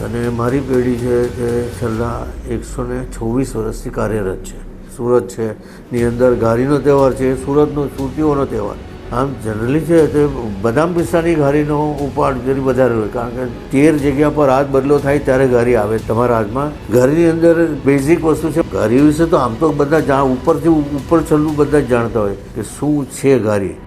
અને મારી પેઢી છે તે છેલ્લા 126 વર્ષથી કાર્યરત છે. સુરત છે ની અંદર ઘારીનો તહેવાર છે, સુરતનો સુરતીઓનો તહેવાર. આમ જનરલી છે તે બદામ પિસ્તાની ઘારીનો ઉપાડ જરી વધારે હોય, કારણ કે 13 જગ્યા પર હાથ બદલો થાય ત્યારે ઘારી આવે તમારા હાથમાં. ઘારીની અંદર બેઝિક વસ્તુ છે. ઘારી વિશે તો આમ તો બધા ઉપરથી ઉપર છેલ્લું બધા જ જાણતા હોય કે શું છે ઘારી.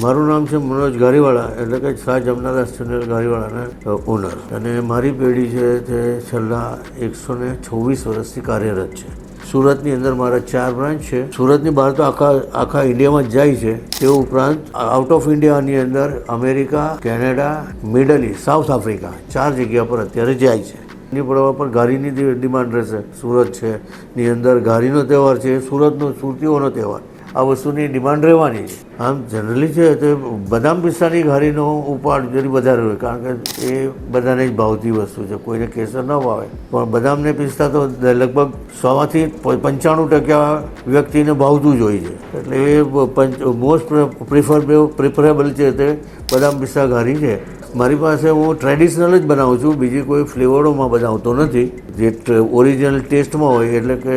મારું નામ છે મનોજ ઘારીવાળા, એટલે કે શાહ જમનાદાસ ચંદ્ર ઘારીવાળાના ઓનર. અને મારી પેઢી છે તે છેલ્લા 126 વર્ષથી કાર્યરત છે. સુરતની અંદર મારા 4 બ્રાન્ચ છે. સુરતની બહાર તો આખા ઇન્ડિયામાં જ જાય છે. તે ઉપરાંત આઉટ ઓફ ઇન્ડિયાની અંદર America, Canada, middle east, south Africa 4 જગ્યા પર અત્યારે જાય છે. એની પડવા પર ઘારીની ડિમાન્ડ રહેશે. સુરત છે ની અંદર ઘારીનો તહેવાર છે, સુરતનો સુરતીઓનો તહેવાર. આ વસ્તુની ડિમાન્ડ રહેવાની છે. આમ જનરલી છે તે બદામ પિસ્તાની ઘારીનો ઉપાડ જરી વધારે હોય, કારણ કે એ બધાને જ ભાવતી વસ્તુ છે. કોઈને કેસર ન ભાવે, પણ બદામને પિસ્તા તો લગભગ 100માંથી 95% વ્યક્તિને ભાવતું જ હોય છે. એટલે એ મોસ્ટ પ્રિફરેબલ છે તે બદામ પિસ્તા ઘારી છે. મારી પાસે હું ટ્રેડિશનલ જ બનાવું છું, બીજી કોઈ ફ્લેવરોમાં બનાવતો નથી. જે ઓરિજિનલ ટેસ્ટમાં હોય, એટલે કે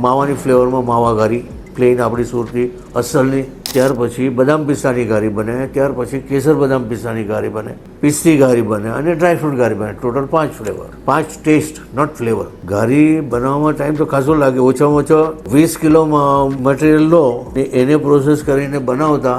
માવાની ફ્લેવરમાં માવા ઘારી પ્લેન આપણી સુરતી અસલની, ત્યાર પછી બદામ પિસ્તાની ઘારી બને, ત્યાર પછી કેસર બદામ પિસ્તાની ઘારી બને, પિસ્તી ઘારી બને અને ડ્રાયફ્રૂટ ઘારી બને. Total 5 flavour, 5 taste, not flavour. ઘારી બનાવવામાં ટાઈમ તો ખાસો લાગે. ઓછામાં ઓછો 20 કિલો મટીરિયલ લો, એને પ્રોસેસ કરીને બનાવતા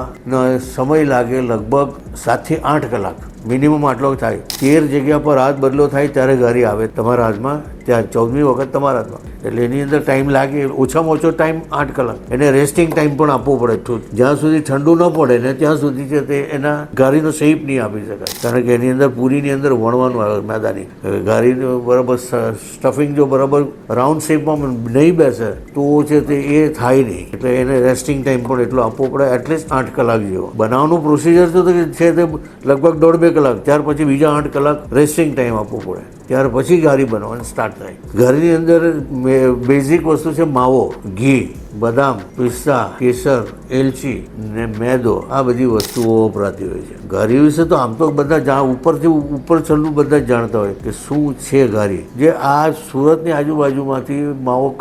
સમય લાગે લગભગ 7 થી 8 કલાક મિનિમમ. આટલો થાય. 13 જગ્યા પર હાથ બદલો થાય ત્યારે ઘારી આવે તમારા હાથમાં, ત્યાં 14મી વખત તમારા હાથમાં. એટલે એની અંદર ટાઈમ લાગે. ઓછામાં ઓછો ટાઈમ 8 કલાક. એને રેસ્ટિંગ ટાઈમ પણ આપવો પડે. જ્યાં સુધી ઠંડુ ન પડે ને ત્યાં સુધી છે તે એના ઘારીનો શેપ નહીં આપી શકાય, કારણ કે એની અંદર પૂરીની અંદર વણવાનું આવે મેદાની. ઘારીનું બરાબર સ્ટફિંગ જો બરાબર રાઉન્ડ શેપમાં નહીં બેસે તો છે તે એ થાય નહીં. એટલે એને રેસ્ટિંગ ટાઈમ પણ એટલો આપવો પડે, એટલીસ્ટ 8 કલાક જેવો. બનાવવાનું પ્રોસિજર તો છે તે લગભગ 1.5-2 કલાક, ત્યાર પછી બીજા 8 કલાક રેસ્ટિંગ ટાઈમ આપવો પડે, ત્યાર પછી ઘારી બનાવવાની સ્ટાર્ટ થાય. ઘારીની અંદર બેઝિક વસ્તુ છે માવો, ઘી, બદામ, પિસ્તા, કેસર, એલચી ને મેદો. આ બધી વસ્તુઓ વપરાતી હોય છે. ઘારી વિશે તો આમ તો બધા ઉપરથી ઉપર છેલ્લું બધા જ જાણતા હોય કે શું છે ઘારી. જે આ સુરતની આજુબાજુમાંથી માવો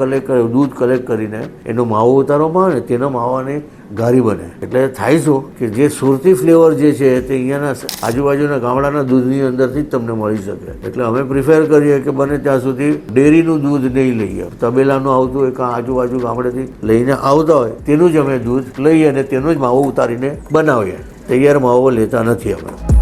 દૂધ કલેક્ટ કરીને એનો માવો ઉતારવામાં આવે ને, તેના માવાને ઘારી બને. એટલે થાય શું કે જે સુરતી ફ્લેવર જે છે તે અહીંયાના આજુબાજુના ગામડાના દૂધની અંદરથી જ તમને મળી શકે. એટલે અમે પ્રિફેર કરીએ કે બને ત્યાં સુધી ડેરીનું દૂધ નહીં લઈએ. તબેલાનું આવતું હોય કાં આજુબાજુ ગામડેથી લઈને આવતા હોય તેનું જ અમે દૂધ લઈએ અને તેનો જ માવો ઉતારીને બનાવીએ. તૈયાર માવો લેતા નથી અમે.